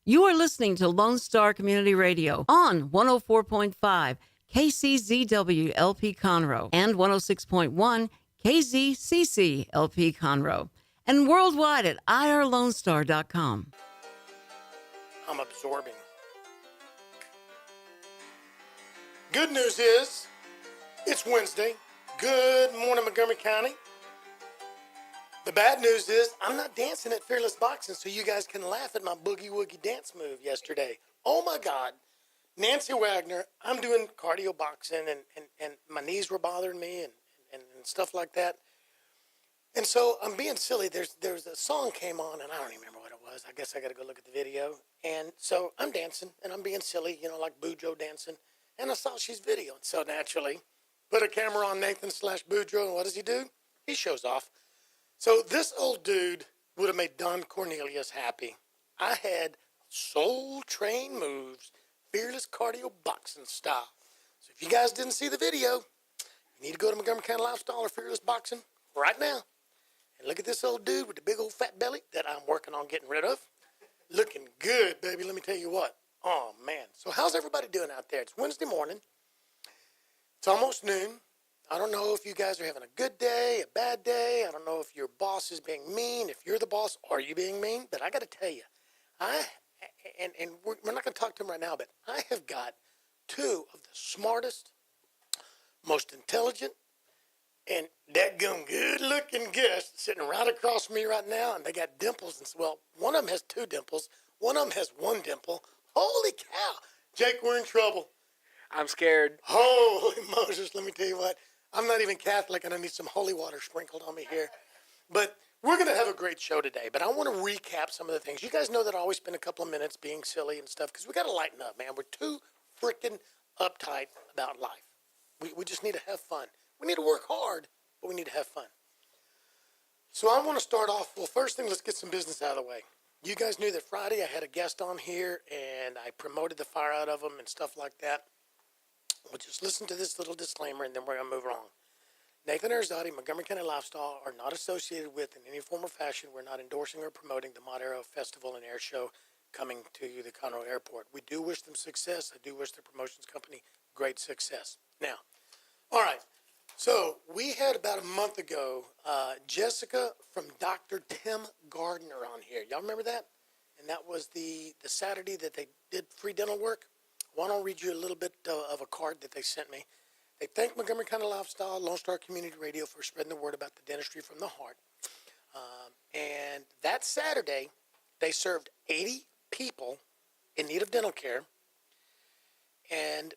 You are listening to Lone Star Community Radio on 104.5 KCZW LP Conroe and 106.1 KZCC LP Conroe, and worldwide at irlonestar.com. I'm absorbing. Good news is, it's Wednesday. Good morning, Montgomery County. The bad news is, I'm not dancing at Fearless Boxing, so you guys can laugh at my boogie-woogie dance move yesterday. Oh my God. Nancy Wagner, I'm doing cardio boxing, and my knees were bothering me and stuff like that. And so I'm being silly. There's a song came on, and I don't even remember what it was. I guess I got to go look at the video. And so I'm dancing, and I'm being silly, like Boudreaux dancing. And I saw she's videoing. So naturally, put a camera on Nathan/Boudreaux, and what does he do? He shows off. So this old dude would have made Don Cornelius happy. I had Soul Train moves, Fearless cardio boxing style. So if you guys didn't see the video, you need to go to Montgomery County Lifestyle or Fearless Boxing right now. And look at this old dude with the big old fat belly that I'm working on getting rid of. Looking good, baby. Let me tell you what. Oh, man. So how's everybody doing out there? It's Wednesday morning. It's almost noon. I don't know if you guys are having a good day, a bad day. I don't know if your boss is being mean. If you're the boss, are you being mean? But I got to tell you, we're not going to talk to him right now, but I have got two of the smartest, most intelligent, and dadgum good-looking guests sitting right across from me right now, and they got dimples. And well, one of them has two dimples. One of them has one dimple. Holy cow. Jake, we're in trouble. I'm scared. Holy Moses, let me tell you what. I'm not even Catholic, and I need some holy water sprinkled on me here. But we're going to have a great show today, but I want to recap some of the things. You guys know that I always spend a couple of minutes being silly and stuff, because we got to lighten up, man. We're too freaking uptight about life. We just need to have fun. We need to work hard, but we need to have fun. So I want to start off, well, first thing, let's get some business out of the way. You guys knew that Friday I had a guest on here, and I promoted the fire out of them and stuff like that. Well, just listen to this little disclaimer, and then we're going to move on. Nathan Arrazate, Montgomery County Lifestyle are not associated with, in any form or fashion, we're not endorsing or promoting the Mod Aero Festival and Air Show coming to the Conroe Airport. We do wish them success. I do wish the promotions company great success. Now, all right. So we had about a month ago, Jessica from Dr. Tim Gardner on here. Y'all remember that? And that was the Saturday that they did free dental work. Why don't I read you a little bit of a card that they sent me. They thank Montgomery County Lifestyle, Lone Star Community Radio for spreading the word about the dentistry from the heart. And that Saturday, they served 80 people in need of dental care. And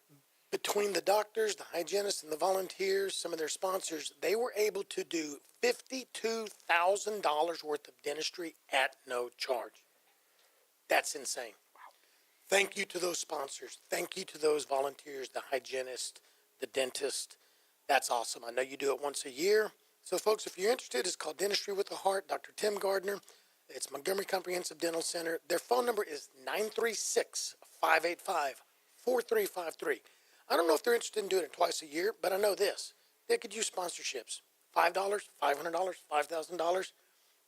between the doctors, the hygienists, and the volunteers, some of their sponsors, they were able to do $52,000 worth of dentistry at no charge. That's insane. Wow. Thank you to those sponsors. Thank you to those volunteers, the hygienist, the dentist. That's awesome. I know you do it once a year. So, folks, if you're interested, it's called Dentistry with the Heart, Dr. Tim Gardner. It's Montgomery Comprehensive Dental Center. Their phone number is 936-585-4353. I don't know if they're interested in doing it twice a year, but I know this. They could use sponsorships. $5, $500, $5,000.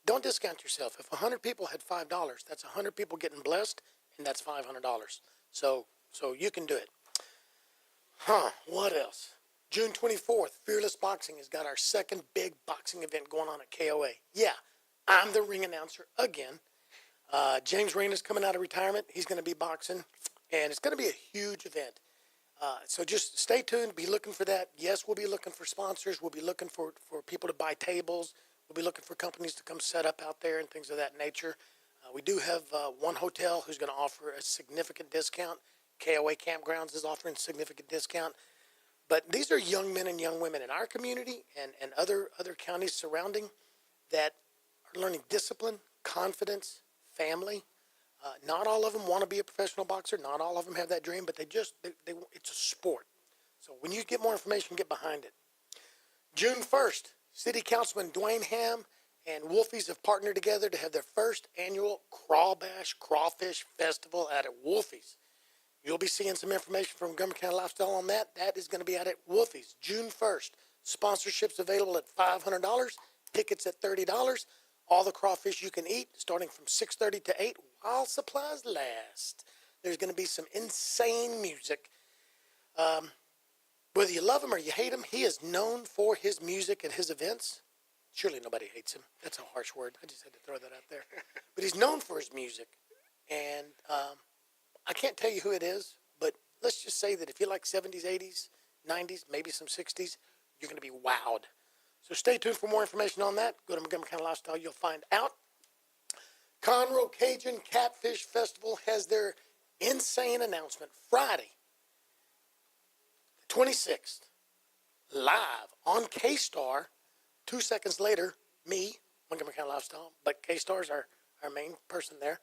Don't discount yourself. If 100 people had $5, that's 100 people getting blessed, and that's $500. So you can do it. What else? June 24th, Fearless Boxing has got our second big boxing event going on at KOA. Yeah, I'm the ring announcer again. James Rain is coming out of retirement. He's going to be boxing, and it's going to be a huge event. So just stay tuned. Be looking for that. Yes, we'll be looking for sponsors. We'll be looking for people to buy tables. We'll be looking for companies to come set up out there and things of that nature. We do have one hotel who's going to offer a significant discount. KOA Campgrounds is offering a significant discount. But these are young men and young women in our community and other counties surrounding that are learning discipline, confidence, family. Not all of them want to be a professional boxer. Not all of them have that dream, but it's a sport. So when you get more information, get behind it. June 1st, City Councilman Dwayne Ham and Wolfies have partnered together to have their first annual Crawfish Festival out at Wolfies. You'll be seeing some information from Montgomery County Lifestyle on that. That is going to be out at Wolfies, June 1st. Sponsorships available at $500, tickets at $30. all the crawfish you can eat, starting from 6:30 to 8 while supplies last. There's going to be some insane music. Whether you love him or you hate him, he is known for his music and his events. Surely nobody hates him. That's a harsh word. I just had to throw that out there. But he's known for his music. And I can't tell you who it is, but let's just say that if you like 70s, 80s, 90s, maybe some 60s, you're going to be wowed. So stay tuned for more information on that. Go to Montgomery County Lifestyle. You'll find out. Conroe Cajun Catfish Festival has their insane announcement Friday, the 26th, live on K-Star. 2 seconds later, me, Montgomery County Lifestyle, but K-Star is our main person there.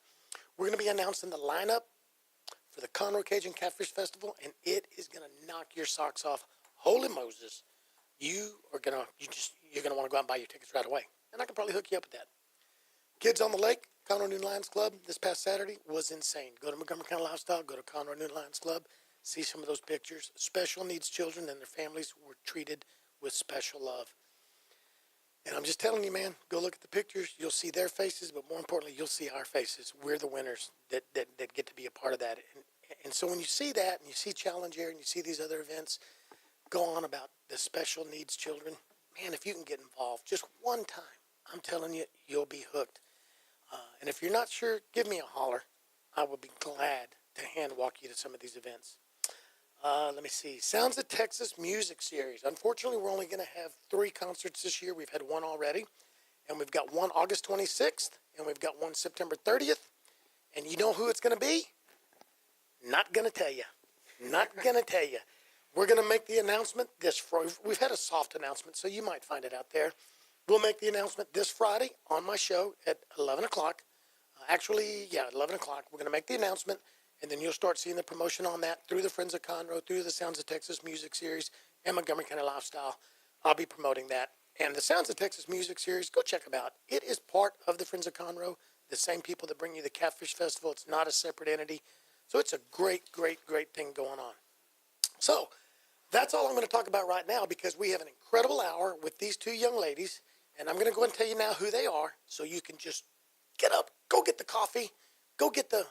We're going to be announcing the lineup for the Conroe Cajun Catfish Festival, and it is going to knock your socks off. Holy Moses. You're going to want to go out and buy your tickets right away. And I can probably hook you up with that. Kids on the Lake, Conroe Noon Lions Club, this past Saturday was insane. Go to Montgomery County Lifestyle, go to Conroe Noon Lions Club, see some of those pictures. Special needs children and their families were treated with special love. And I'm just telling you, man, go look at the pictures. You'll see their faces, but more importantly, you'll see our faces. We're the winners that get to be a part of that. And so when you see that and you see Challenge Air and you see these other events go on about the special needs children, man, if you can get involved just one time, I'm telling you, you'll be hooked. And if you're not sure, give me a holler. I will be glad to hand walk you to some of these events. Let me see. Sounds of Texas Music Series. Unfortunately, we're only going to have 3 concerts this year. We've had one already. And we've got one August 26th. And we've got one September 30th. And you know who it's going to be? Not going to tell you. Not going to tell you. We're going to make the announcement this Friday. We've had a soft announcement, so you might find it out there. We'll make the announcement this Friday on my show at 11 o'clock. 11 o'clock. We're going to make the announcement. And then you'll start seeing the promotion on that through the Friends of Conroe, through the Sounds of Texas Music Series, and Montgomery County Lifestyle. I'll be promoting that. And the Sounds of Texas Music Series, go check them out. It is part of the Friends of Conroe, the same people that bring you the Catfish Festival. It's not a separate entity. So it's a great, great, great thing going on. So that's all I'm going to talk about right now because we have an incredible hour with these 2 young ladies. And I'm going to go and tell you now who they are so you can just get up, go get the coffee, go get the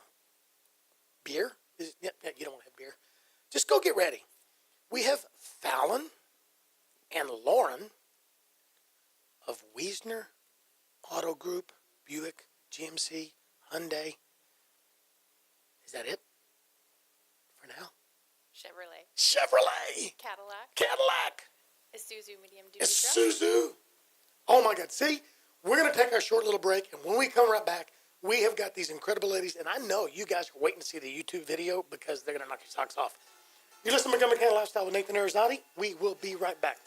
beer. You don't want to have beer. Just go get ready. We have Falon and Lauren of Wiesner Auto Group, Buick, GMC, Hyundai. Is that it for now? Chevrolet. Cadillac. Isuzu medium duty truck. Isuzu. Oh my God. See, we're going to take our short little break, and when we come right back, we have got these incredible ladies, and I know you guys are waiting to see the YouTube video because they're going to knock your socks off. You listen to Montgomery County Lifestyle with Nathan Arrazate. We will be right back.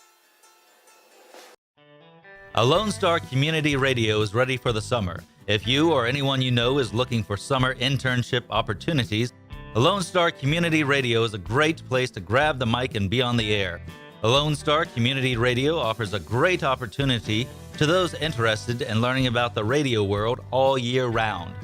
A Lone Star Community Radio is ready for the summer. If you or anyone you know is looking for summer internship opportunities, a Lone Star Community Radio is a great place to grab the mic and be on the air. A Lone Star Community Radio offers a great opportunity to those interested in learning about the radio world all year round.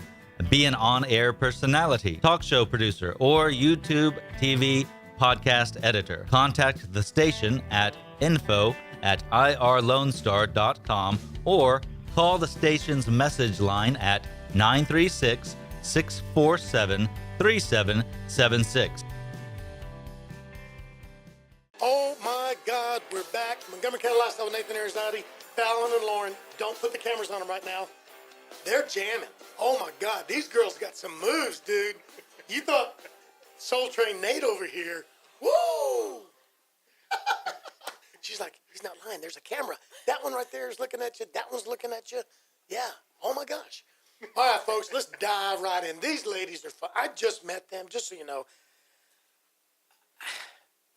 Be an on-air personality, talk show producer, or YouTube, TV, podcast editor. Contact the station at info@irlonestar.com or call the station's message line at 936-647-3776. Oh my God, we're back. Montgomery County Lifestyle with Nathan Arrazate, Falon and Lauren. Don't put the cameras on them right now. They're jamming. Oh my God, these girls got some moves, dude. You thought Soul Train Nate over here. Woo! She's like, he's not lying. There's a camera. That one right there is looking at you. That one's looking at you. Yeah. Oh my gosh. All right, folks, let's dive right in. These ladies are fun. I just met them, just so you know.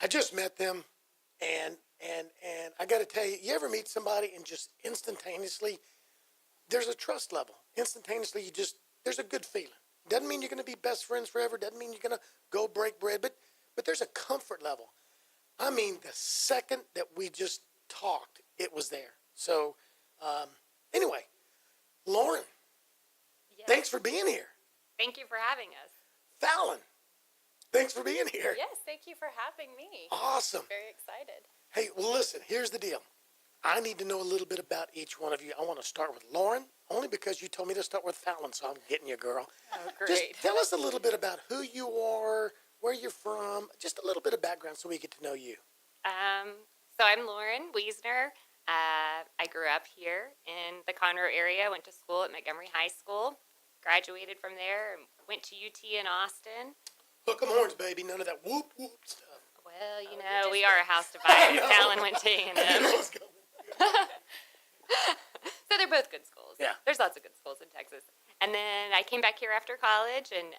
I just met them, and I got to tell you, you ever meet somebody and just instantaneously, there's a trust level. Instantaneously, there's a good feeling. Doesn't mean you're going to be best friends forever. Doesn't mean you're going to go break bread, but there's a comfort level. I mean, the second that we just talked, it was there. So, anyway, Lauren, Yes. Thanks for being here. Thank you for having us. Falon, thanks for being here. Yes, thank you for having me. Awesome. Very excited. Hey, well, listen, here's the deal. I need to know a little bit about each one of you. I want to start with Lauren, only because you told me to start with Falon, so I'm getting you, girl. Oh, great. Just tell us a little bit about who you are, where you're from, just a little bit of background so we get to know you. So I'm Lauren Wiesner. I grew up here in the Conroe area, went to school at Montgomery High School, graduated from there, and went to UT in Austin. Hook 'em horns, baby. None of that whoop whoop stuff. Well, we are a house divided. Fallon went to A&M. Let's go. So they're both good schools. Yeah. There's lots of good schools in Texas. And then I came back here after college and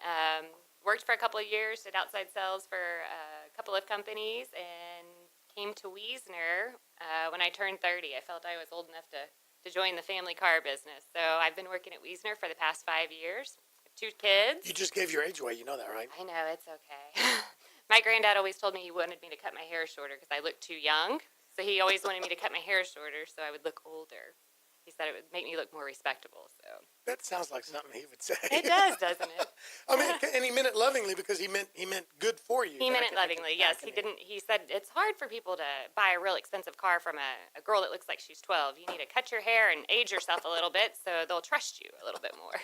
worked for a couple of years, did outside sales for a couple of companies, and came to Wiesner when I turned 30. I felt I was old enough to join the family car business. So I've been working at Wiesner for the past 5 years. I have 2 kids. You just gave your age away. You know that, right? I know, it's okay. My granddad always told me he wanted me to cut my hair shorter because I looked too young. So he always wanted me to cut my hair shorter so I would look older. He said it would make me look more respectable. So That sounds like something he would say. it does, doesn't it? I mean, and he meant it lovingly because he meant good for you. He meant it lovingly. Yes, he didn't. He said it's hard for people to buy a real expensive car from a girl that looks like she's 12. You need to cut your hair and age yourself a little bit so they'll trust you a little bit more.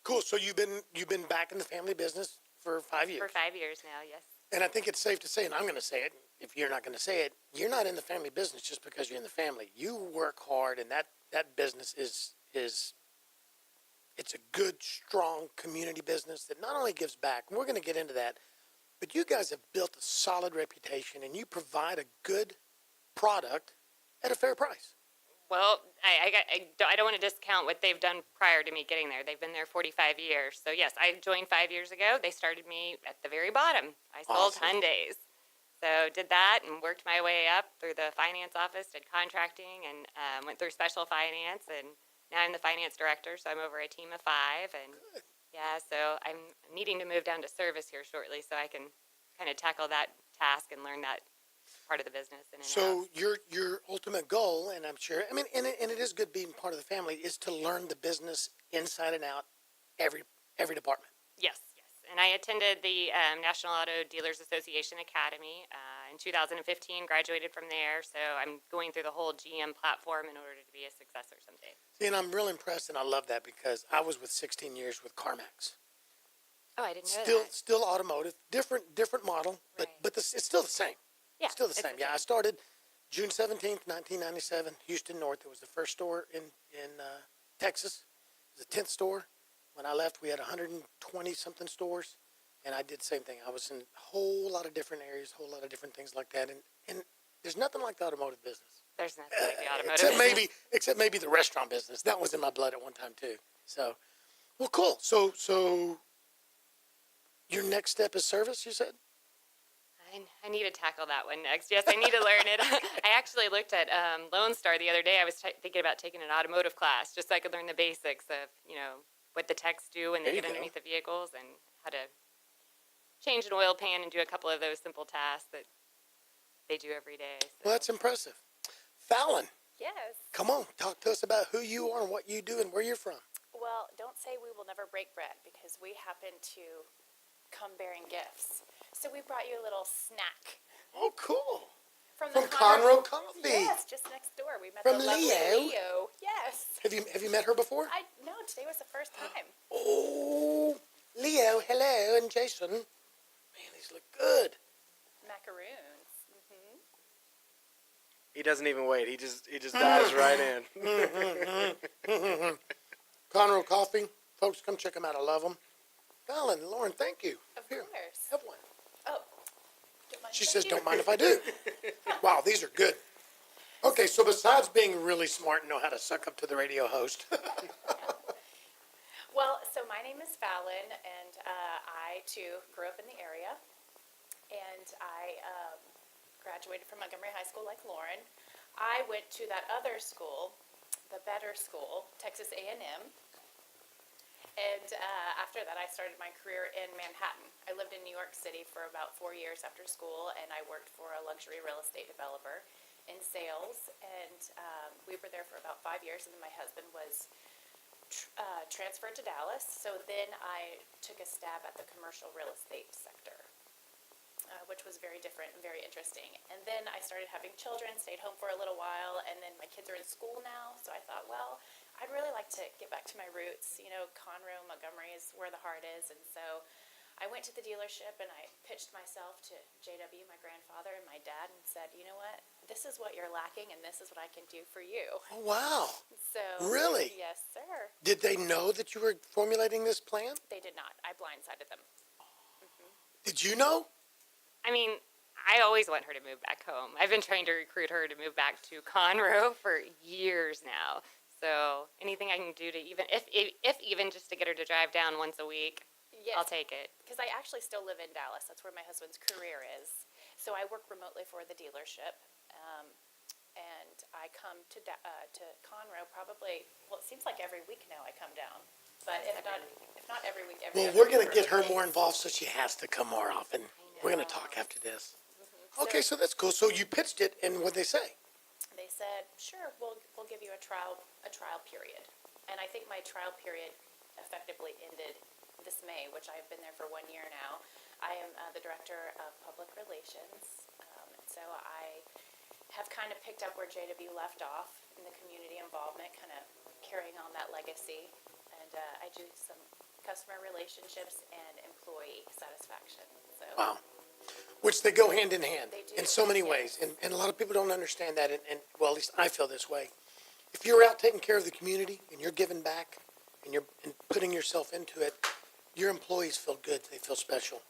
Cool. So you've been back in the family business for 5 years. For 5 years now, yes. And I think it's safe to say, and I'm going to say it, if you're not going to say it, you're not in the family business just because you're in the family. You work hard, and that business is it's a good, strong community business that not only gives back, and we're going to get into that, but you guys have built a solid reputation, and you provide a good product at a fair price. Well, I don't want to discount what they've done prior to me getting there. They've been there 45 years. So, yes, I joined 5 years ago. They started me at the very bottom. I sold Awesome. Hyundais. So did that and worked my way up through the finance office, did contracting, and went through special finance. And now I'm the finance director, so I'm over a team of 5. And, yeah, so I'm needing to move down to service here shortly so I can kind of tackle that task and learn that part of the business. In and out. So your ultimate goal, and I'm sure, I mean, and it is good being part of the family, is to learn the business inside and out, every department. Yes. And I attended the National Auto Dealers Association Academy in 2015, graduated from there. So I'm going through the whole GM platform in order to be a successor someday. See, and I'm real impressed, and I love that because I was with 16 years with CarMax. Oh, I didn't know that. Still automotive, different model, but Right. it's still the same. Yeah, Still the same. Yeah, I started June 17th, 1997, Houston North. It was the first store in Texas. It was the 10th store. When I left, we had 120-something stores, and I did the same thing. I was in a whole lot of different areas, a whole lot of different things like that, and there's nothing like the automotive business. There's nothing like the automotive Except maybe the restaurant business. That was in my blood at one time, too. So, well, cool. So your next step is service, you said? I need to tackle that one next. Yes, I need to learn it. I actually looked at Lone Star the other day. I was thinking about taking an automotive class just so I could learn the basics of, what the techs do when they There you get go. underneath the vehicles and how to change an oil pan and do a couple of those simple tasks that they do every day. So. Well, that's impressive. Fallon, Yes. come on. Talk to us about who you are and what you do and where you're from. Well, don't say we will never break bread because we happen to come bearing gifts. So we brought you a little snack Oh, cool. from Conroe Coffee. Yes, just next door. We met From the lovely Leo. Leo. Yes. Have you met her before? No, today was the first time. Oh, Leo, hello, and Jason. Man, these look good. Macaroons. He doesn't even wait. He just dives right in. Conroe Coffee. Folks, come check them out. I love them. Fallon, Lauren, thank you. Of Here, course. have one. Oh. Don't mind She if I says, do. don't mind if I do. Wow, these are good. Okay, so besides being really smart and know how to suck up to the radio host, Well, so my name is Fallon, and I, too, grew up in the area. And I graduated from Montgomery High School like Lauren. I went to that other school, the better school, Texas A&M. And after that, I started my career in Manhattan. I lived in New York City for about 4 years after school, and I worked for a luxury real estate developer in sales. And we were there for about 5 years, and then my husband was transferred to Dallas. So then I took a stab at the commercial real estate sector. which was very different and very interesting. And then I started having children, stayed home for a little while, and then my kids are in school now, so I thought, well, I'd really like to get back to my roots. You know, Conroe, Montgomery is where the heart is, and so I went to the dealership and I pitched myself to JW, my grandfather, and my dad, and said, you know what, this is what you're lacking, and this is what I can do for you. Oh, wow. So Really? Yes, sir. Did they know that you were formulating this plan? They did not. I blindsided them. Did you know? I mean, I always want her to move back home. I've been trying to recruit her to move back to Conroe for years now. So anything I can do to even, if even just to get her to drive down once a week, Yes. I'll take it. Because I actually still live in Dallas. That's where my husband's career is. So I work remotely for the dealership, and I come to Conroe probably. Well, it seems like every week now I come down, but if not every week, every. Well, other we're going to week. get her more involved, so she has to come more often. We're going to talk after this. Okay, so that's cool. So you pitched it, and what'd they say? They said, "Sure, we'll give you a trial period," and I think my trial period effectively ended this May, which I've been there for 1 year now. I am the director of public relations, and so I have kind of picked up where JW left off in the community involvement, kind of carrying on that legacy, and I do some customer relationships and employee satisfaction. So. Wow. Which they go hand in hand They do, in so many yes. ways. And a lot of people don't understand that. And, well, at least I feel this way. If you're out taking care of the community and you're giving back and you're putting yourself into it, your employees feel good. They feel special.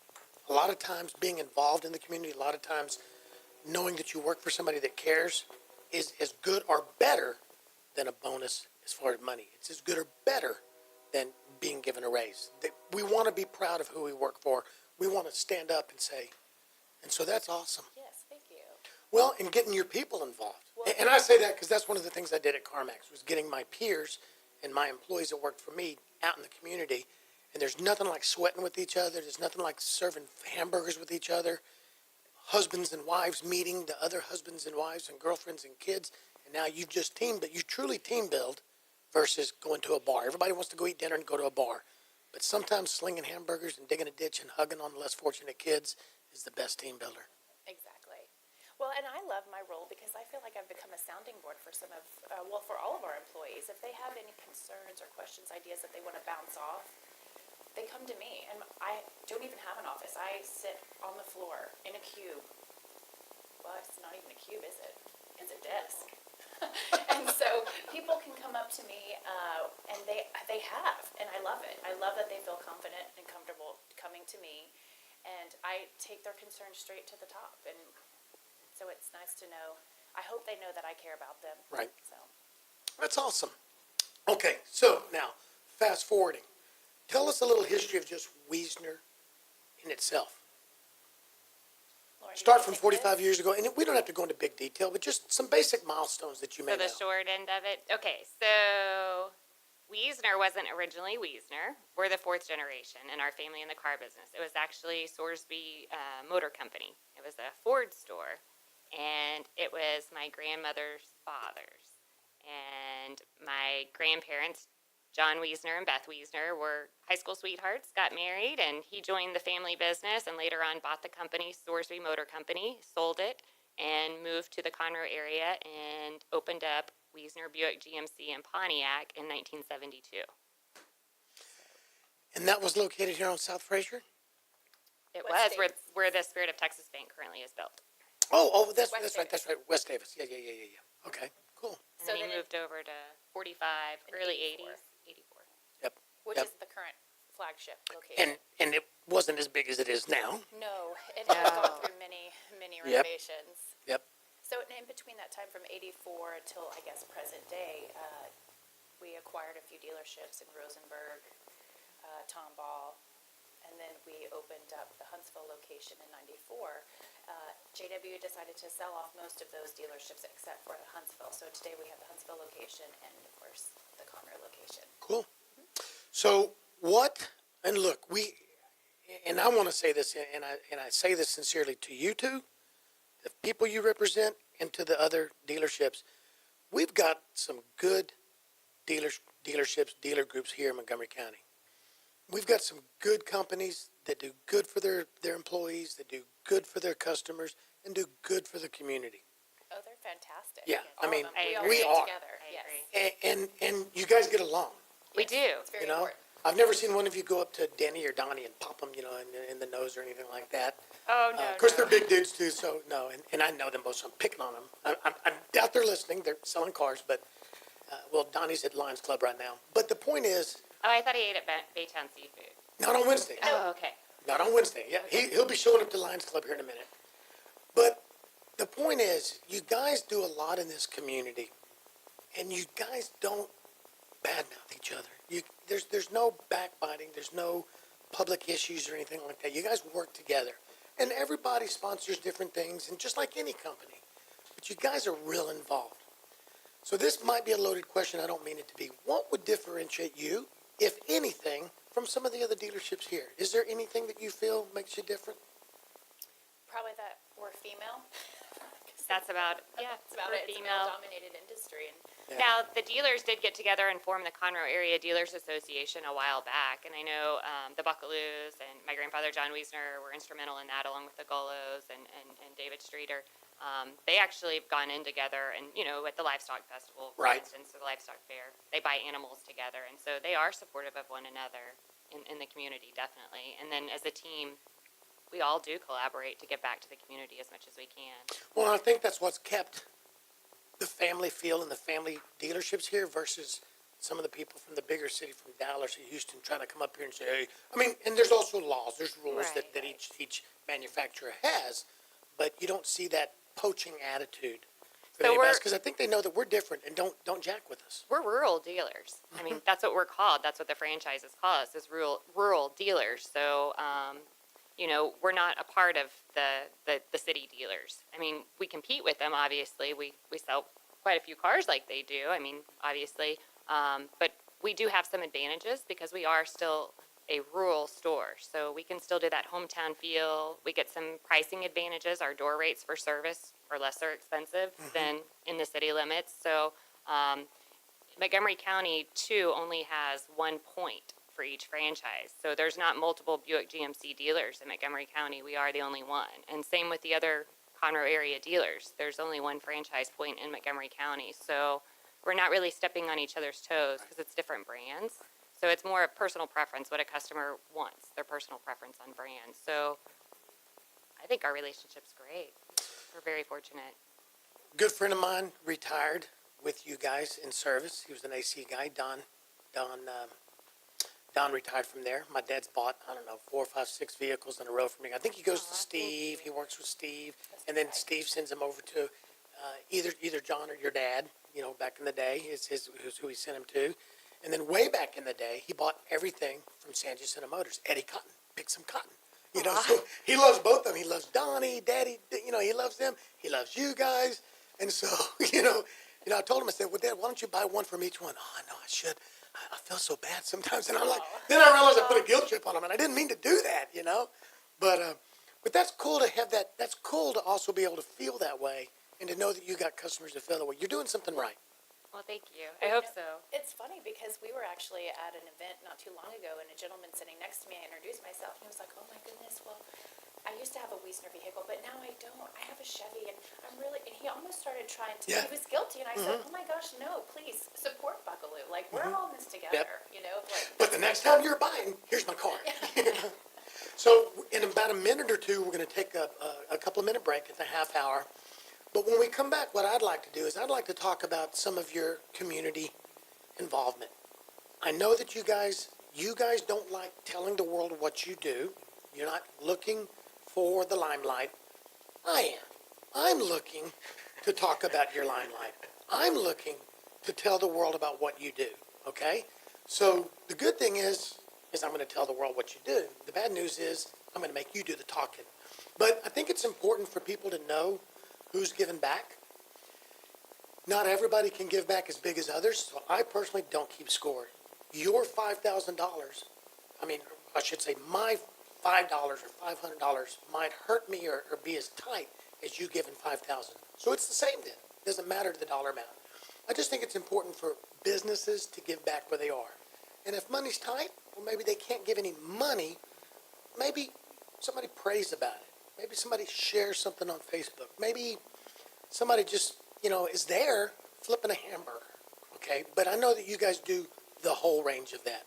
A lot of times being involved in the community, a lot of times knowing that you work for somebody that cares is as good or better than a bonus as far as money. It's as good or better than being given a raise. We want to be proud of who we work for. We want to stand up and say, and so that's awesome. Yes, thank you. Well, and getting your people involved. Well- And I say that because that's one of the things I did at CarMax was getting my peers and my employees that worked for me out in the community. And there's nothing like sweating with each other. There's nothing like serving hamburgers with each other. Husbands and wives meeting the other husbands and wives and girlfriends and kids. And now you've just you truly team build versus going to a bar. Everybody wants to go eat dinner and go to a bar. But sometimes slinging hamburgers and digging a ditch and hugging on the less fortunate kids is the best team builder. Exactly. Well, and I love my role because I feel like I've become a sounding board for some of, for all of our employees. If they have any concerns or questions, ideas that they want to bounce off, they come to me. And I don't even have an office. I sit on the floor in a cube. Well, it's not even a cube, is it? It's a desk. And so people can come up to me, and they have, and I love it. I love that they feel confident and comfortable coming to me, and I take their concerns straight to the top. And so it's nice to know. I hope they know that I care about them. Right. So That's awesome. Okay, so now, fast forwarding. Tell us a little history of just Wiesner in itself. Lauren, do you Start wanna from take 45 this? years ago, and we don't have to go into big detail, but just some basic milestones that you may So the know. short end of it. Okay, so Wiesner wasn't originally Wiesner. We're the fourth generation in our family in the car business. It was actually Sorsby Motor Company. It was a Ford store, and it was my grandmother's father's. And my grandparents, John Wiesner and Beth Wiesner, were high school sweethearts, got married, and he joined the family business and later on bought the company, Sorsby Motor Company, sold it, and moved to the Conroe area and opened up Wiesner-Buick-GMC in Pontiac in 1972. And that was located here on South Fraser? It West was Davis. where the Spirit of Texas Bank currently is built. Oh, that's West right, Davis. West Davis. Yeah. Okay, cool. And So then he then it- moved over to 45, In early 84. 80s, 84. Yep. Which Yep. is the current flagship location. And it wasn't as big as it is now. No, it has gone through many renovations. Yep. So in between that time from 84 till, I guess, present day, we acquired a few dealerships in Rosenberg, Tomball, and then we opened up the Huntsville location in 94. JW decided to sell off most of those dealerships except for the Huntsville. So today we have the Huntsville location and, of course, the Conroe location. Cool. So and look, and I want to say this, and I say this sincerely to you two, the people you represent, and to the other dealerships. We've got some good dealerships, dealer groups here in Montgomery County. we've got some good companies that do good for their employees, that do good for their customers, and do good for the community. Oh, they're fantastic. Yeah, Yes, I all mean, of them. I all agree. we stick are. together. I Yes. agree. And you guys get along. We Yes, do. It's very You know, important. I've never seen one of you go up to Danny or Donnie and pop them, in the nose or anything like that. Oh, no, Of course, no. they're big dudes too, so no. And I know them both, so I'm picking on them. I doubt they're listening. They're selling cars, but well, Donnie's at Lions Club right now. But the point is, Oh, I thought he ate at Baytown Seafood. not on Wednesday. Oh, okay. Not on Wednesday. Yeah, he'll be showing up to Lions Club here in a minute. But the point is, you guys do a lot in this community, and you guys don't badmouth each other. There's no backbiting. There's no public issues or anything like that. You guys work together, and everybody sponsors different things, and just like any company, but you guys are real involved. So this might be a loaded question. I don't mean it to be. What would differentiate you, if anything, from some of the other dealerships here? Is there anything that you feel makes you different? Probably that we're female. That's about, yeah, It's about we're it. It's a female. male-dominated industry, and Yeah. Now, the dealers did get together and form the Conroe Area Dealers Association a while back, and I know the Buckaloos and my grandfather John Wiesner were instrumental in that, along with the Golos and David Streeter. They actually have gone in together, and at the Livestock Festival, for Right. instance, or the Livestock Fair, they buy animals together, and so they are supportive of one another in the community, definitely. And then as a team, we all do collaborate to give back to the community as much as we can. Well, I think that's what's kept the family feel in the family dealerships here versus some of the people from the bigger city, from Dallas or Houston, trying to come up here and say, hey, I mean, and there's also laws, there's rules Right. that each manufacturer has, but you don't see that poaching attitude. So we're- Because I think they know that we're different and don't jack with us. We're rural dealers. I mean, that's what we're called. That's what the franchises call us, is rural dealers. So, we're not a part of the city dealers. I mean, we compete with them, obviously. We sell quite a few cars like they do. I mean, obviously. But we do have some advantages because we are still a rural store. So we can still do that hometown feel. We get some pricing advantages. Our door rates for service are lesser expensive than in the city limits. So Montgomery County, too, only has 1 point for each franchise. So there's not multiple Buick-GMC dealers in Montgomery County. We are the only one. And same with the other Conroe area dealers. There's only one franchise point in Montgomery County. So we're not really stepping on each other's toes because it's different brands. So it's more a personal preference, what a customer wants, their personal preference on brands. So I think our relationship's great. We're very fortunate. Good friend of mine retired with you guys in service. He was an AC guy. Don retired from there. My dad's bought, 4, 5, 6 vehicles in a row for me. I think he goes to Steve. He works with Steve. And then Steve sends him over to either John or your dad, back in the day is who he sent him to. And then way back in the day, he bought everything from San Jacinto Motors. Eddie Cotton, pick some cotton. So he loves both of them. He loves Donnie, Daddy, he loves them. He loves you guys. And so, I told him, I said, well, Dad, why don't you buy one from each one? Oh, I know I should. I feel so bad sometimes. And I'm like, then I realized I put a guilt trip on him, and I didn't mean to do that, But that's cool to have that. That's cool to also be able to feel that way and to know that you got customers that feel that way. You're doing something right. Well, thank you. I hope so. It's funny because we were actually at an event not too long ago, and a gentleman sitting next to me, I introduced myself, and he was like, oh my goodness, well, I used to have a Wiesner vehicle, but now I don't. I have a Chevy, and and he almost started trying to, Yeah. he was guilty, and I said, oh my gosh, no, please support Buckaloo. Like, we're all in this together, But the next time you're buying, here's my car. So in about a minute or two, we're going to take a couple of minute break at the half hour. But when we come back, what I'd like to do is I'd like to talk about some of your community involvement. I know that you guys don't like telling the world what you do. You're not looking for the limelight. I am. I'm looking to talk about your limelight. I'm looking to tell the world about what you do, okay? So the good thing is I'm going to tell the world what you do. The bad news is I'm going to make you do the talking. But I think it's important for people to know who's giving back. Not everybody can give back as big as others, so I personally don't keep score. Your $5,000, I should say my $5 or $500 might hurt me or be as tight as you giving $5,000. So it's the same then. It doesn't matter the dollar amount. I just think it's important for businesses to give back where they are. And if money's tight, or maybe they can't give any money, maybe somebody prays about it. Maybe somebody shares something on Facebook. Maybe somebody just, is there flipping a hamburger, okay? But I know that you guys do the whole range of that.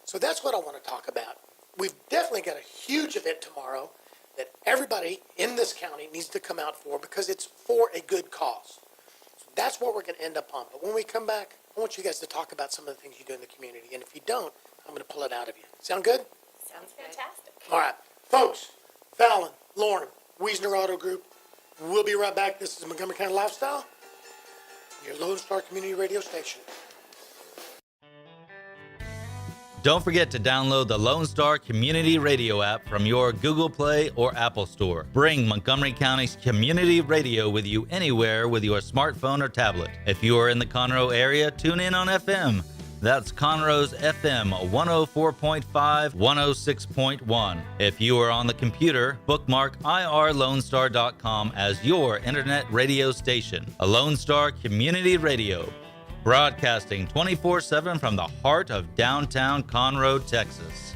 So that's what I want to talk about. We've definitely got a huge event tomorrow that everybody in this county needs to come out for because it's for a good cause. So that's what we're going to end up on. But when we come back, I want you guys to talk about some of the things you do in the community. And if you don't, I'm going to pull it out of you. Sound good? Sounds fantastic. All right. Folks, Falon, Lauren, Wiesner Auto Group. We'll be right back. This is Montgomery County Lifestyle, your Lone Star Community Radio station. Don't forget to download the Lone Star Community Radio app from your Google Play or Apple Store. Bring Montgomery County's community radio with you anywhere with your smartphone or tablet. If you are in the Conroe area, tune in on FM. That's Conroe's FM 104.5, 106.1. If you are on the computer, bookmark irlonestar.com as your internet radio station. A Lone Star Community Radio. Broadcasting 24/7 from the heart of downtown Conroe, Texas.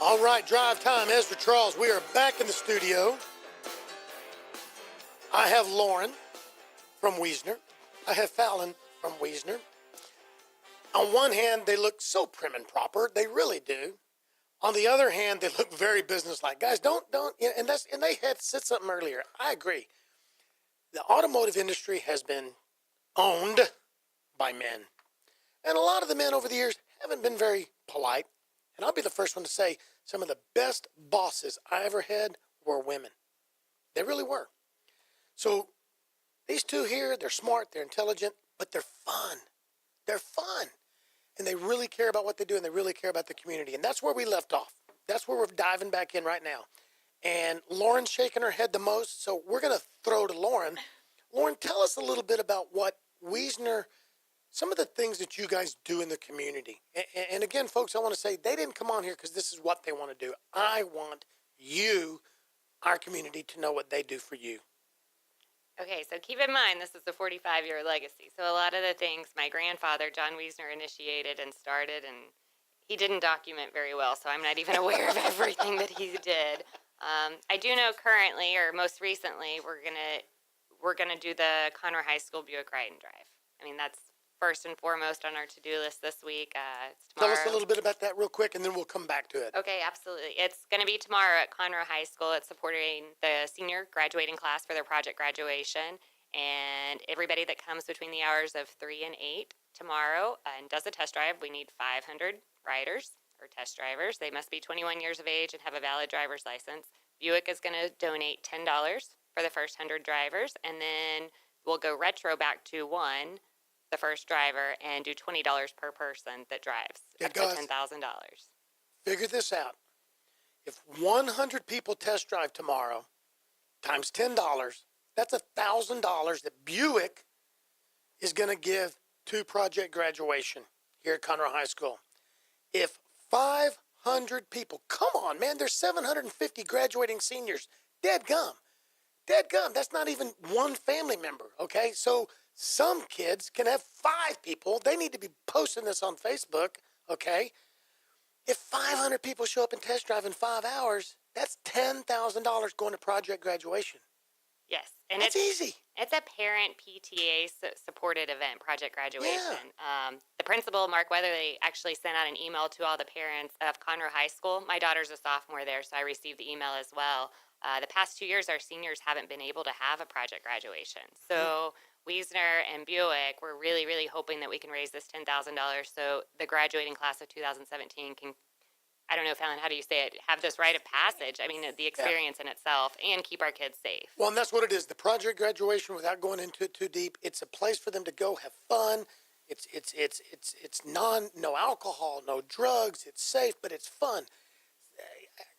All right, drive time. Ezra Charles, we are back in the studio. I have Lauren from Wiesner. I have Falon from Wiesner. On one hand, they look so prim and proper. They really do. On the other hand, they look very businesslike. Guys, don't, and they had said something earlier. I agree. The automotive industry has been owned by men. And a lot of the men over the years haven't been very polite. And I'll be the first one to say some of the best bosses I ever had were women. They really were. So these two here, they're smart, they're intelligent, but they're fun. They're fun. And they really care about what they do, and they really care about the community. And that's where we left off. That's where we're diving back in right now. And Lauren's shaking her head the most, so we're going to throw to Lauren. Lauren, tell us a little bit about what Wiesner, some of the things that you guys do in the community. And again, folks, I want to say they didn't come on here because this is what they want to do. I want you, our community, to know what they do for you. Okay, so keep in mind, this is a 45-year legacy. So a lot of the things my grandfather, John Wiesner, initiated and started, and he didn't document very well, so I'm not even aware of everything that he did. I do know currently, or most recently, we're gonna do the Conroe High School Buick Ride and Drive. I mean, that's first and foremost on our to-do list this week. It's tomorrow. Tell us a little bit about that real quick, and then we'll come back to it. Okay, absolutely. It's going to be tomorrow at Conroe High School. It's supporting the senior graduating class for their project graduation. And everybody that comes between the hours of 3 and 8 tomorrow and does a test drive, we need 500 riders or test drivers. They must be 21 years of age and have a valid driver's license. Buick is going to donate $10 for the first 100 drivers. And then we'll go retro back to the first driver, and do $20 per person that drives, up to $10,000. Figure this out. If 100 people test drive tomorrow, times $10, that's $1,000 that Buick is going to give to project graduation here at Conroe High School. If 500 people, come on, man, there's 750 graduating seniors. Dead gum. That's not even one family member, okay? So some kids can have 5 people. They need to be posting this on Facebook, okay? If 500 people show up and test drive in 5 hours, that's $10,000 going to project graduation. Yes. And That's easy. It's a parent PTA supported event, project graduation. Yeah. The principal, Mark Weatherly, actually sent out an email to all the parents of Conroe High School. My daughter's a sophomore there, so I received the email as well. The past 2 years, our seniors haven't been able to have a project graduation. So Wiesner and Buick, we're really, really hoping that we can raise this $10,000 so the graduating class of 2017 can, I don't know, Falon, how do you say it, have this rite of passage, I mean, the experience in itself, and keep our kids safe. Well, and that's what it is. The project graduation, without going into it too deep, it's a place for them to go have fun. It's no alcohol, no drugs. It's safe, but it's fun.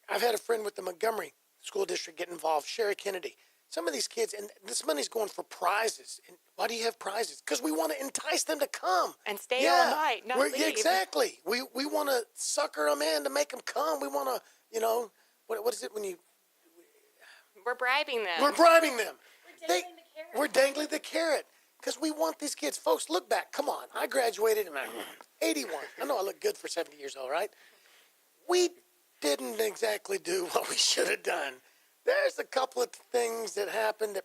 I've had a friend with the Montgomery School District get involved, Sherry Kennedy. Some of these kids, and this money's going for prizes. And why do you have prizes? Because we want to entice them to come. And stay all night, not leave. Exactly. We want to sucker them in to make them come. We want to, what is it when you? We're bribing them. We're bribing them. We're dangling the carrot. We're dangling the carrot because we want these kids. Folks, look back. Come on. I graduated in 81. I know I look good for 70 years old, right? We didn't exactly do what we should have done. There's a couple of things that happened that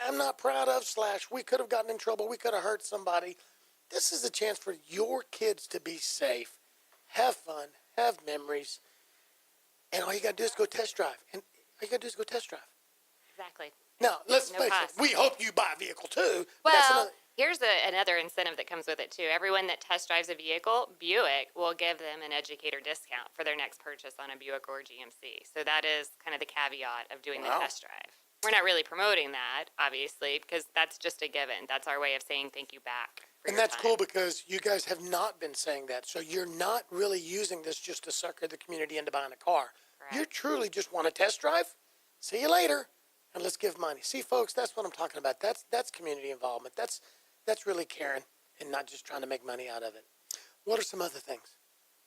I'm not proud of, / we could have gotten in trouble. We could have hurt somebody. This is a chance for your kids to be safe, have fun, have memories. And all you got to do is go test drive. Exactly. Now, let's No face cost. it. We hope you buy a vehicle too. but that's Well, another- here's another incentive that comes with it too. Everyone that test drives a vehicle, Buick will give them an educator discount for their next purchase on a Buick or GMC. So that is kind of the caveat of doing the Wow. test drive. We're not really promoting that, obviously, because that's just a given. That's our way of saying thank you back. For And your that's time. cool because you guys have not been saying that. So you're not really using this just to sucker the community into buying a car. Correct. You truly just want a test drive. See you later, and let's give money. See, folks, that's what I'm talking about. That's community involvement. That's really caring and not just trying to make money out of it. What are some other things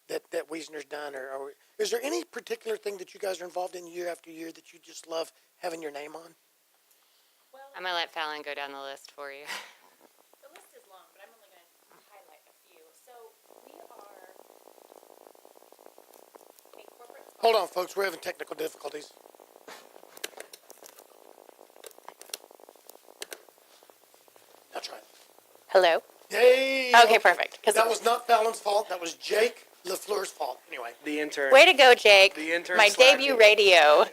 that Wiesner's done, or is there any particular thing that you guys are involved in year after year that you just love having your name on? I'm going to let Falon go down the list for you. The list is long, but I'm only going to highlight a few. So we are a corporate. Hold on, folks. We're having technical difficulties. Now try it. Hello. Yay! Okay, perfect. 'Cause That was not Fallon's fault. That was Jake LaFleur's fault. Anyway. The intern. Way to go, Jake. The intern My slacking. debut radio.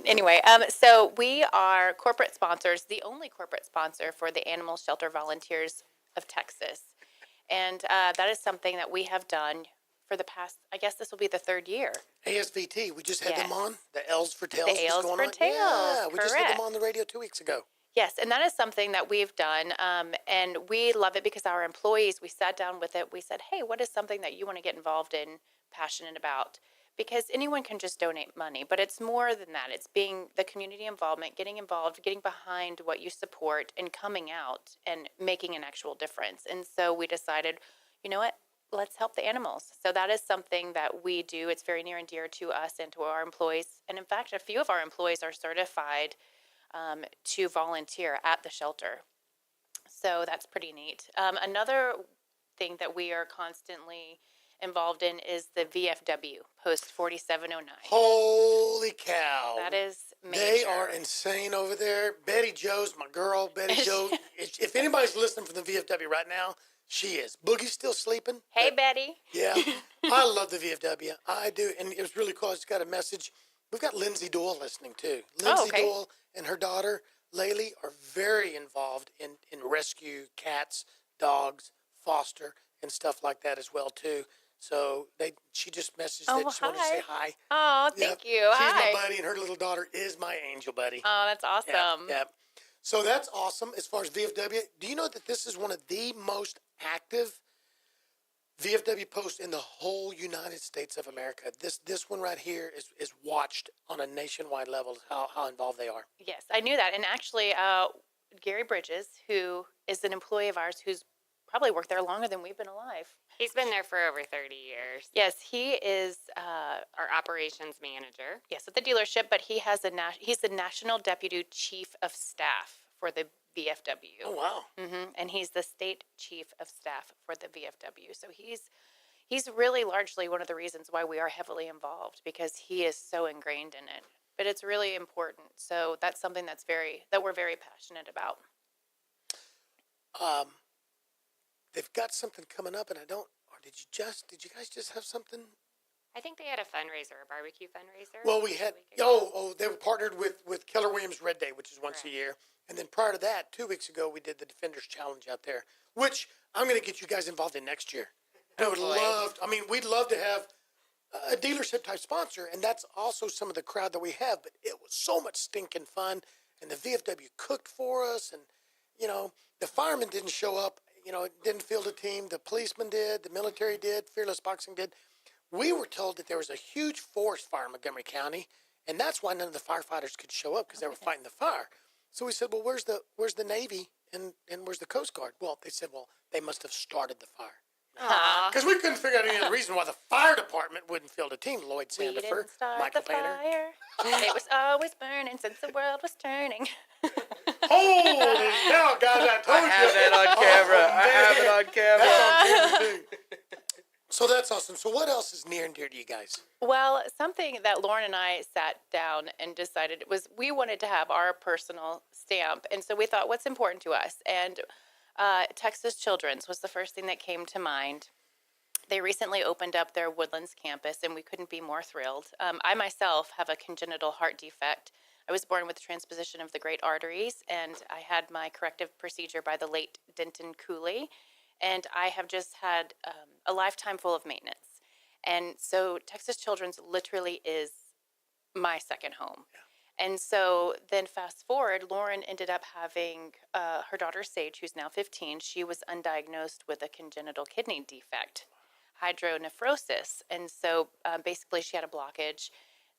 Anyway, so we are corporate sponsors, the only corporate sponsor for the Animal Shelter Volunteers of Texas. And that is something that we have done for the past, I guess this will be the third year. ASVT, we just had them Yes. on. The L's for Tails. The was L's going for on. Tails, Yeah, we just had them correct. on the radio 2 weeks ago. Yes, and that is something that we've done, and we love it because our employees, we sat down with it, we said, hey, what is something that you want to get involved in, passionate about? Because anyone can just donate money, but it's more than that. It's being the community involvement, getting involved, getting behind what you support, and coming out and making an actual difference. And so we decided, you know what? Let's help the animals. So that is something that we do. It's very near and dear to us and to our employees. And in fact, a few of our employees are certified to volunteer at the shelter. So that's pretty neat. Another thing that we are constantly involved in is the VFW, Post 4709. Holy cow. That is major. They are insane over there. Betty Jo's my girl. Betty Jo. If anybody's listening from the VFW right now, she is. Boogie's still sleeping. Hey, but- Betty. Yeah, I love the VFW. I do, and it was really cool. I just got a message. We've got Lindsay Doyle listening too. Lindsay okay. Doyle and her daughter Laylee are very involved in rescue cats, dogs, foster, and stuff like that as well too. So she just messaged Oh, that she wanted to say hi. Oh, Yep. thank you. She's Hi. my buddy, and her little daughter is my angel buddy. Oh, that's awesome. Yeah. So that's awesome. As far as VFW, do you know that this is one of the most active VFW posts in the whole United States of America? This one right here is watched on a nationwide level. How involved they are. Yes, I knew that. And actually, Gary Bridges, who is an employee of ours who's probably worked there longer than we've been alive. He's been there for over 30 years. Yes, he is, Our operations manager. yes, at the dealership, but he has he's the National Deputy Chief of Staff for the VFW. Oh wow! And he's the State Chief of Staff for the VFW. So he's really largely one of the reasons why we are heavily involved, because he is so ingrained in it. But it's really important. So that's something that we're very passionate about. They've got something coming up, and I don't. Or did you guys just have something? I think they had a fundraiser, a barbecue fundraiser. Well, we had. a week ago. They were partnered with Keller Williams Red Day, which is once a Correct. year. And then prior to that, 2 weeks ago, we did the Defenders Challenge out there, which I'm going to get you guys involved in next year. I would boy. love. I mean, we'd love to have a dealership type sponsor, and that's also some of the crowd that we have. But it was so much stinking fun, and the VFW cooked for us, and the firemen didn't show up. Didn't field a team. The policemen did. The military did. Fearless Boxing did. We were told that there was a huge forest fire in Montgomery County, and that's why none of the firefighters could show up because they were fighting the fire. So we said, well, where's the Navy and where's the Coast Guard? Well, they said, well, they must have started the fire. Aw. Because we couldn't figure out any other reason why the fire department wouldn't field a team. Lloyd We Sandiford, didn't start Michael the Painter. fire. It was always burning since the world was turning. Holy cow, guys, I told I you. have that on camera. Oh, I have man. it on camera. That's on camera, too. So that's awesome. So what else is near and dear to you guys? Well, something that Lauren and I sat down and decided was we wanted to have our personal stamp. And so we thought, what's important to us? And Texas Children's was the first thing that came to mind. They recently opened up their Woodlands campus, and we couldn't be more thrilled. I myself have a congenital heart defect. I was born with transposition of the great arteries, and I had my corrective procedure by the late Denton Cooley. And I have just had a lifetime full of maintenance. And so Texas Children's literally is my second home. Yeah. And so then fast forward, Lauren ended up having her daughter Sage, who's now 15. She was undiagnosed with a congenital kidney defect, hydronephrosis. And so basically she had a blockage.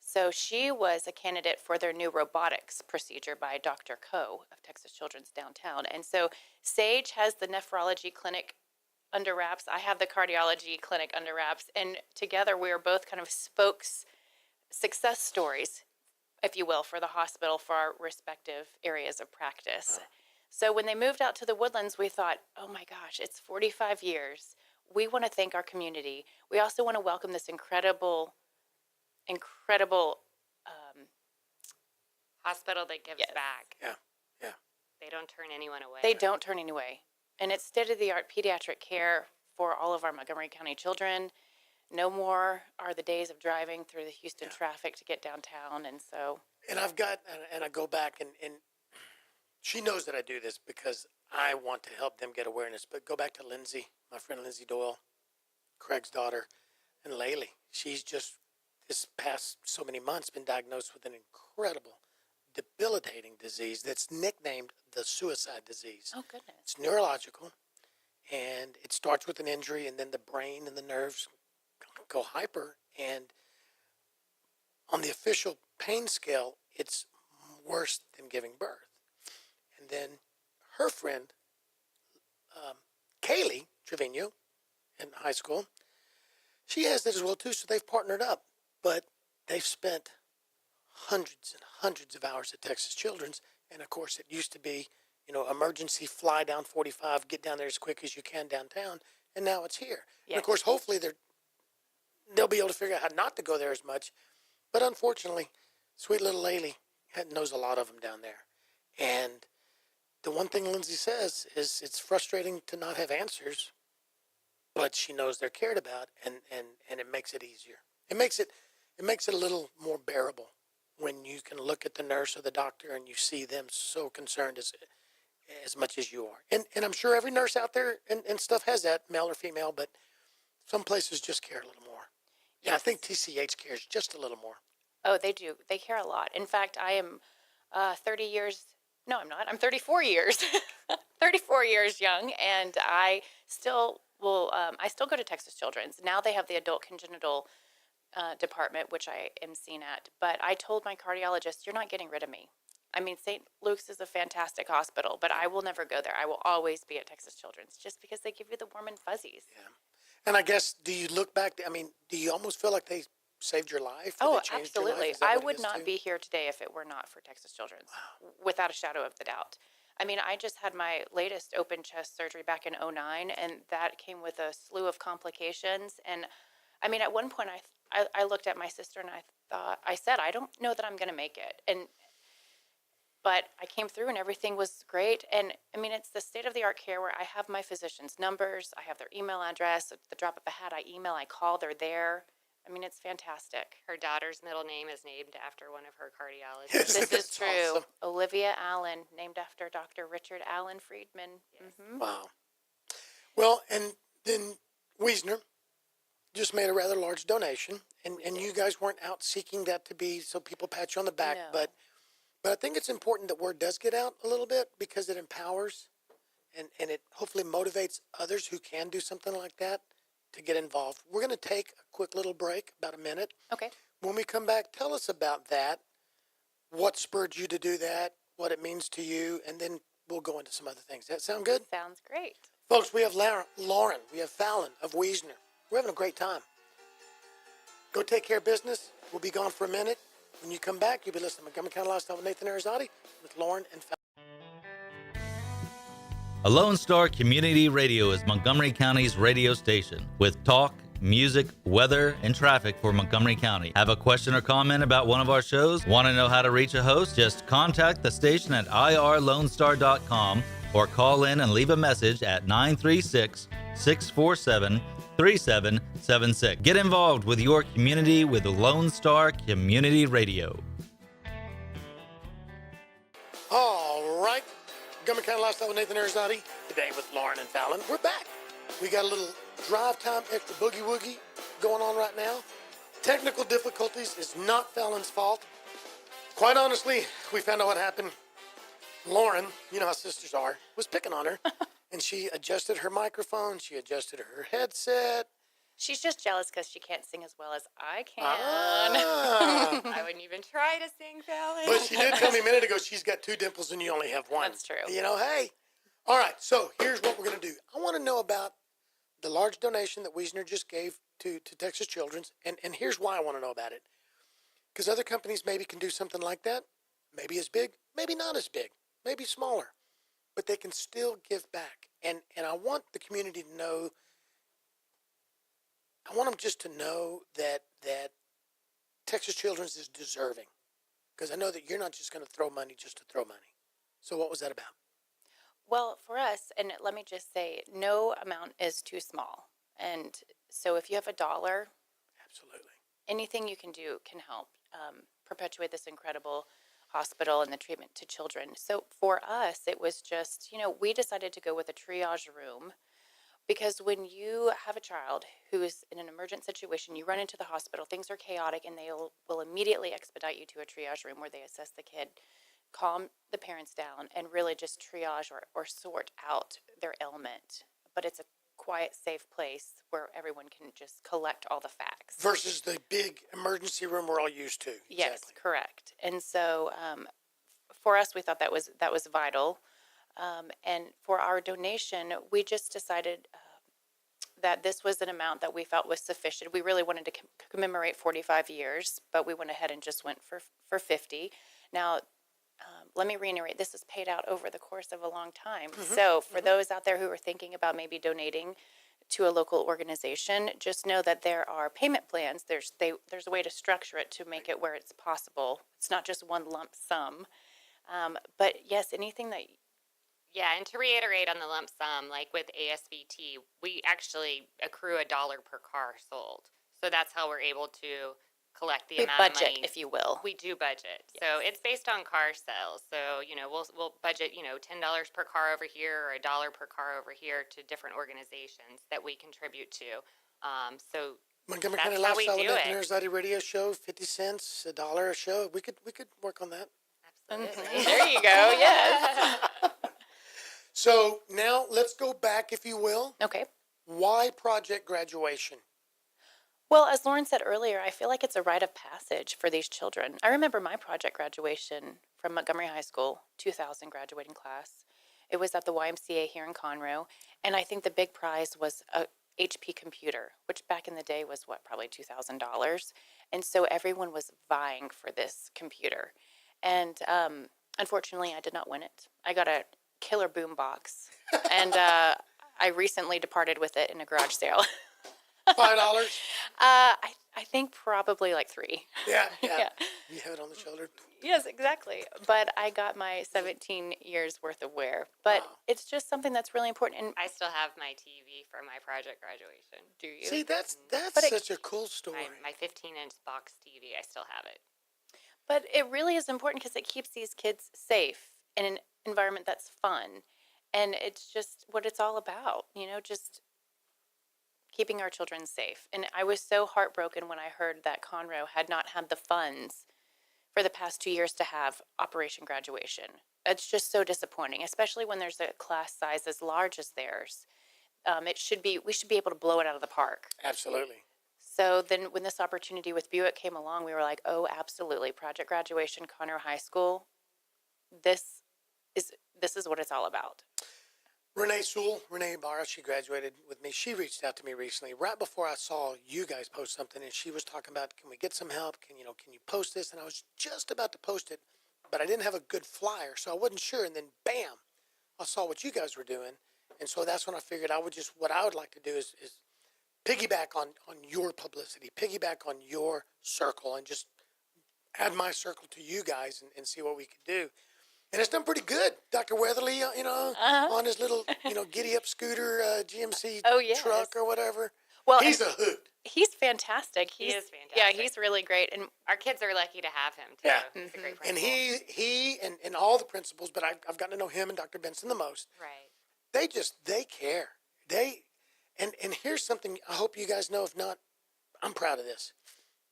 So she was a candidate for their new robotics procedure by Dr. Coe of Texas Children's downtown. And so Sage has the nephrology clinic under wraps. I have the cardiology clinic under wraps. And together we are both kind of success stories, if you will, for the hospital for our respective areas of practice. So when they moved out to the Woodlands, we thought, oh my gosh, it's 45 years. We want to thank our community. We also want to welcome this incredible Hospital that gives Yes. back. Yeah, yeah. They don't turn anyone away. They don't turn any away. And it's state-of-the-art pediatric care for all of our Montgomery County children. No more are the days of driving through the Houston traffic to get downtown. And so, And I've got, and I go back, and she knows that I do this because I want to help them get awareness. But go back to Lindsay, my friend Lindsay Doyle, Craig's daughter, and Laylee. She's just, this past so many months, been diagnosed with an incredible, debilitating disease that's nicknamed the suicide disease. oh goodness. It's neurological, and it starts with an injury, and then the brain and the nerves go hyper. And on the official pain scale, it's worse than giving birth. And then her friend, Kaylee Trevino, in high school, she has that as well too. So they've partnered up, but they've spent hundreds and hundreds of hours at Texas Children's. And of course, it used to be, emergency fly down 45, get down there as quick as you can downtown. And now it's here. Yeah. And of course, hopefully they'll be able to figure out how not to go there as much. But unfortunately, sweet little Laylee knows a lot of them down there. And the one thing Lindsay says is it's frustrating to not have answers, but she knows they're cared about, and it makes it easier. It makes it a little more bearable when you can look at the nurse or the doctor and you see them so concerned as much as you are. And I'm sure every nurse out there and stuff has that, male or female, but some places just care a little more. Yeah, I think TCH cares just a little more. Oh, they do. They care a lot. In fact, I am 30 years. No, I'm not. I'm 34 years. 34 years young, and I still will. I still go to Texas Children's. Now they have the adult congenital department, which I am seen at. But I told my cardiologist, "You're not getting rid of me." I mean, St. Luke's is a fantastic hospital, but I will never go there. I will always be at Texas Children's, just because they give you the warm and fuzzies. Yeah. And I guess, do you look back, do you almost feel like they saved your life? Oh, They changed your life? absolutely. Is that I what it would is, not too? be here today if it were not for Texas Children's, without a shadow of the doubt. I mean, I just had my latest open chest surgery back in 2009, and that came with a slew of complications. And I mean, at one point, I looked at my sister and I said, I don't know that I'm going to make it. But I came through and everything was great. And I mean, it's the state-of-the-art care where I have my physician's numbers, I have their email address, at the drop of a hat, I email, I call, they're there. I mean, it's fantastic. Her daughter's middle name is named after one of her cardiologists. Yes. This is That's true. awesome. Olivia Allen, named after Dr. Richard Allen Friedman. Mhm. Wow. Well, and then Wiesner just made a rather large donation, and you guys weren't out seeking that to be so people pat you on the back, No. but I think it's important that word does get out a little bit because it empowers and it hopefully motivates others who can do something like that to get involved. We're going to take a quick little break, about a minute. Okay. When we come back, tell us about that, what spurred you to do that, what it means to you, and then we'll go into some other things. Does that sound good? Sounds great. Folks, we have Lauren, we have Falon of Wiesner. We're having a great time. Go take care of business. We'll be gone for a minute. When you come back, you'll be listening to Montgomery County Lifestyle with Nathan Arrazate with Lauren and Falon. A Lone Star Community Radio is Montgomery County's radio station with talk, music, weather, and traffic for Montgomery County. Have a question or comment about one of our shows? Want to know how to reach a host? Just contact the station at irlonestar.com or call in and leave a message at 936-647-3776. Get involved with your community with Lone Star Community Radio. All right. Montgomery County Lifestyle with Nathan Arrazate. Today with Lauren and Falon. We're back. We got a little drive time, extra boogie woogie going on right now. Technical difficulties is not Falon's fault. Quite honestly, we found out what happened. Lauren, you know how sisters are, was picking on her. And she adjusted her microphone. She adjusted her headset. She's just jealous because she can't sing as well as I can. Ah. I wouldn't even try to sing, Falon. But she did tell me a minute ago she's got 2 dimples and you only have 1. That's true. You know, hey. All right, so here's what we're going to do. I want to know about the large donation that Wiesner just gave to Texas Children's, and here's why I want to know about it. Because other companies maybe can do something like that, maybe as big, maybe not as big, maybe smaller, but they can still give back. And I want the community to know, I want them just to know that Texas Children's is deserving. Because I know that you're not just going to throw money just to throw money. So what was that about? Well, for us, and let me just say, no amount is too small. And so if you have $1, Absolutely. anything you can do can help perpetuate this incredible hospital and the treatment to children. So for us, it was just, we decided to go with a triage room because when you have a child who is in an emergent situation, you run into the hospital, things are chaotic, and they will immediately expedite you to a triage room where they assess the kid, calm the parents down, and really just triage or sort out their ailment. But it's a quiet, safe place where everyone can just collect all the facts. Versus the big emergency room we're all used to. Yes, Exactly. correct. And so for us, we thought that was vital. And for our donation, we just decided that this was an amount that we felt was sufficient. We really wanted to commemorate 45 years, but we went ahead and just went for 50. Now, let me reiterate, this is paid out over the course of a long time. So for those out there who are thinking about maybe donating to a local organization, just know that there are payment plans. There's a way to structure it to make it where it's possible. It's not just one lump sum. But yes, anything that... Yeah, and to reiterate on the lump sum, like with ASVT, we actually accrue $1 per car sold. So that's how we're able to collect the amount budget, of money. if you will. We do budget. So it's based on car sales. So, we'll budget, $10 per car over here or $1 per car over here to different organizations that we contribute to. So Montgomery that's County how we Lifestyle do with Nathan it. Arrazate radio show, 50 cents, $1 a show. We could work on that. Absolutely. There you go, yes. So now let's go back, if you will. Okay. Why Project Graduation? Well, as Lauren said earlier, I feel like it's a rite of passage for these children. I remember my project graduation from Montgomery High School, 2000 graduating class. It was at the YMCA here in Conroe, and I think the big prize was a HP computer, which back in the day was probably $2,000. And so everyone was vying for this computer. And unfortunately, I did not win it. I got a killer boom box, and I recently departed with it in a garage sale. $5? I think probably like 3. Yeah. Yeah. You have it on the shoulder. Yes, exactly. But I got my 17 years worth of wear. But Wow. it's just something that's really important. And I still have my TV for my project graduation. do you? See, that's But such a cool story. My 15-inch box TV, I still have it. But it really is important because it keeps these kids safe in an environment that's fun. And it's just what it's all about, just keeping our children safe. And I was so heartbroken when I heard that Conroe had not had the funds for the past 2 years to have Operation Graduation. It's just so disappointing, especially when there's a class size as large as theirs. We should be able to blow it out of the park. Absolutely. So then when this opportunity with Buick came along, we were like, oh, absolutely. Project Graduation, Conroe High School. This is what it's all about. Renee Sewell, Renee Barra, she graduated with me. She reached out to me recently, right before I saw you guys post something, and she was talking about, can we get some help? Can you post this? And I was just about to post it, but I didn't have a good flyer, so I wasn't sure. And then, bam, I saw what you guys were doing, and so that's when I figured what I would like to do is piggyback on your publicity, piggyback on your circle, and just add my circle to you guys and see what we could do. And it's done pretty good. Dr. Weatherly, on his little, giddy up scooter, GMC truck or whatever. Well, he's a hoot. He's fantastic. He is fantastic. Yeah, he's really great. And our kids are lucky to have him, too. Yeah. He's a great And principal. he and all the principals, but I've gotten to know him and Dr. Benson the most. Right. They care. And here's something I hope you guys know. If not, I'm proud of this.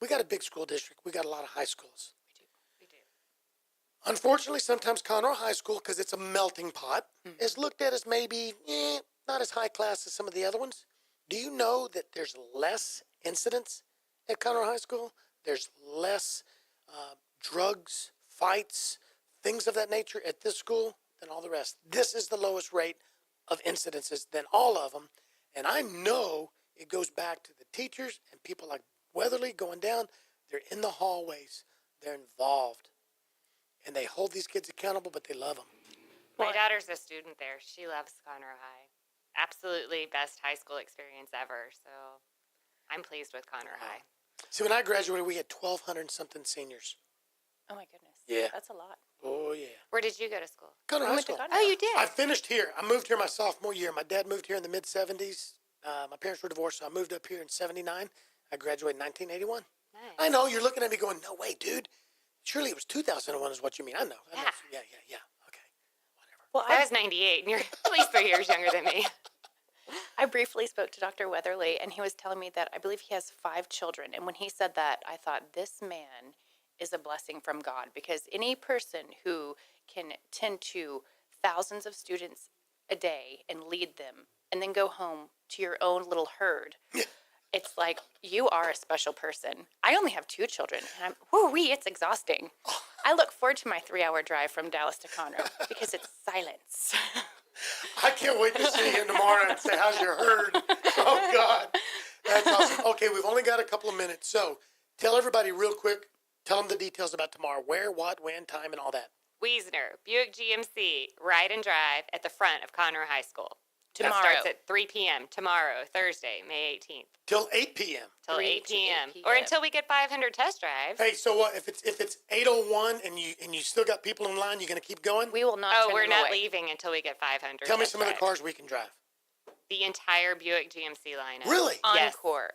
We got a big school district. We got a lot of high schools. We do. Unfortunately, sometimes Conroe High School, because it's a melting pot, is looked at as maybe not as high class as some of the other ones. Do you know that there's less incidents at Conroe High School? There's less drugs, fights, things of that nature at this school than all the rest. This is the lowest rate of incidences than all of them. And I know it goes back to the teachers and people like Weatherly going down. They're in the hallways. They're involved. And they hold these kids accountable, but they love them. My daughter's a student there. She loves Conroe High. Absolutely best high school experience ever. So I'm pleased with Conroe High. See, when I graduated, we had 1,200 something seniors. oh my goodness. Yeah. That's a lot. Oh, yeah. Where did you go to school? Conroe High went to School. Conroe. Oh, you did? I finished here. I moved here my sophomore year. My dad moved here in the mid-'70s. My parents were divorced, so I moved up here in '79. I graduated in 1981. Nice. I know, you're looking at me going, no way, dude. Surely it was 2001 is what you mean. I know. Yeah. Yeah. Okay. Whatever. Well, I was 98, and you're at least 3 years younger than me. I briefly spoke to Dr. Weatherly, and he was telling me that I believe he has 5 children. And when he said that, I thought, this man is a blessing from God, because any person who can tend to thousands of students a day and lead them and then go home to your own little herd, it's like you are a special person. I only have 2 children, and it's exhausting. I look forward to my 3-hour drive from Dallas to Conroe because it's silence. I can't wait to see you tomorrow and say, how's your herd? Oh, God. That's awesome. Okay, we've only got a couple of minutes. So tell everybody real quick, tell them the details about tomorrow. Where, what, when, time, and all that. Wiesner-Buick-GMC, ride and drive at the front of Conroe High School. Tomorrow. That starts at 3 p.m. tomorrow, Thursday, May 18th. Till 8 p.m. Till 3 8 to 8 p.m. p.m. Or until we get 500 test drives. Hey, so what? If it's 8:01 and you still got people in line, you gonna keep going? We will not Oh, turn we're them not away. leaving until we get 500 Tell me test some of the drives. cars we can drive. The entire Buick-GMC lineup. Really? Yes. Encore,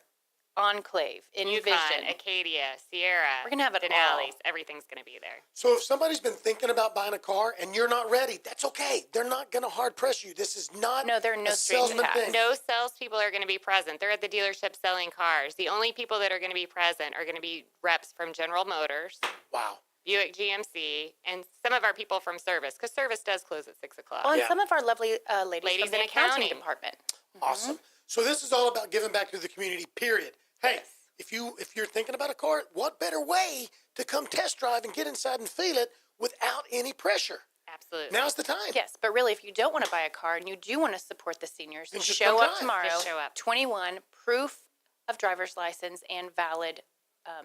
Enclave, Yukon, Envision. Acadia, Sierra. We're gonna have it Denali's. all. Everything's going to be there. So if somebody's been thinking about buying a car and you're not ready, that's okay. They're not gonna hard press you. This is not No, there are no a strings salesman attached. thing. No salespeople are going to be present. They're at the dealership selling cars. The only people that are going to be present are going to be reps from General Motors, Wow. Buick-GMC, and some of our people from service, because service does close at 6 o'clock. Well, and Yeah. some of our lovely ladies from the in accounting accounting. department. Awesome. So this is all about giving back to the community, period. Hey, if you're thinking about a car, what better way to come test drive and get inside and feel it without any pressure? Absolutely. Now's the time. Yes, but really, if you don't want to buy a car and you do want to support the seniors, Then just show come up drive. tomorrow. Just show up. 21, proof of driver's license and valid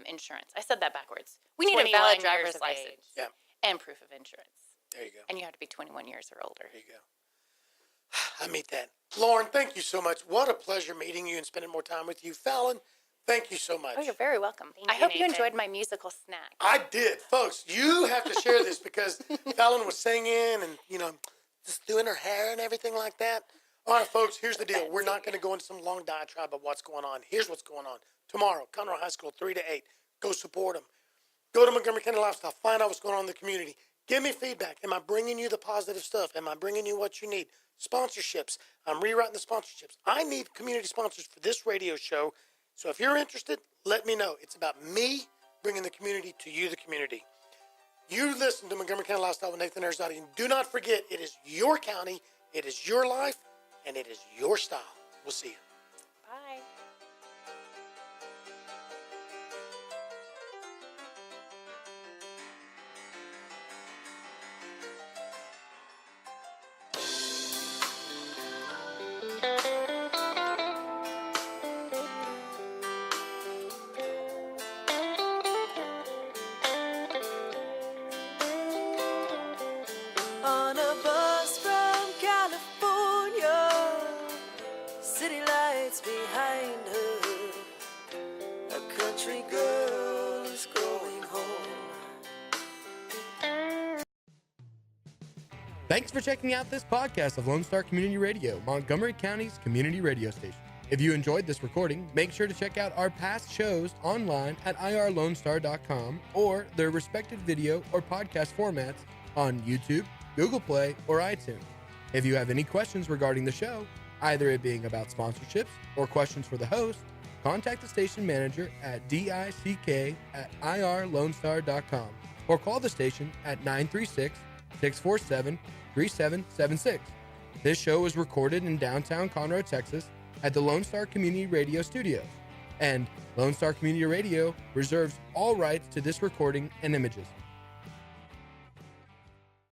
insurance. I said that backwards. We need a 21 valid years driver's of license age. Yeah. and proof of insurance. There you go. And you have to be 21 years or older. There you go. I meet that. Lauren, thank you so much. What a pleasure meeting you and spending more time with you. Fallon, thank you so much. Oh, you're very welcome. Thank I you, hope you Nathan. enjoyed my musical snack. I did. Folks, you have to share this because Fallon was singing and, just doing her hair and everything like that. All right, folks, here's the deal. We're not going to go into some long diatribe of what's going on. Here's what's going on. Tomorrow, Conroe High School, 3 to 8. Go support them. Go to Montgomery County Lifestyle. Find out what's going on in the community. Give me feedback. Am I bringing you the positive stuff? Am I bringing you what you need? Sponsorships. I'm rewriting the sponsorships. I need community sponsors for this radio show. So if you're interested, let me know. It's about me bringing the community to you, the community. You listen to Montgomery County Lifestyle with Nathan Arrazate. And do not forget, it is your county, it is your life, and it is your style. We'll see you. Bye. what's behind her. A country girl is going home. Thanks for checking out this podcast of Lone Star Community Radio, Montgomery County's community radio station. If you enjoyed this recording, make sure to check out our past shows online at irlonestar.com or their respective video or podcast formats on YouTube, Google Play, or iTunes. If you have any questions regarding the show, either it being about sponsorships or questions for the host, contact the station manager at dick@irlonestar.com or call the station at 936-647-3776. This show was recorded in downtown Conroe, Texas at the Lone Star Community Radio Studios, and Lone Star Community Radio reserves all rights to this recording and images.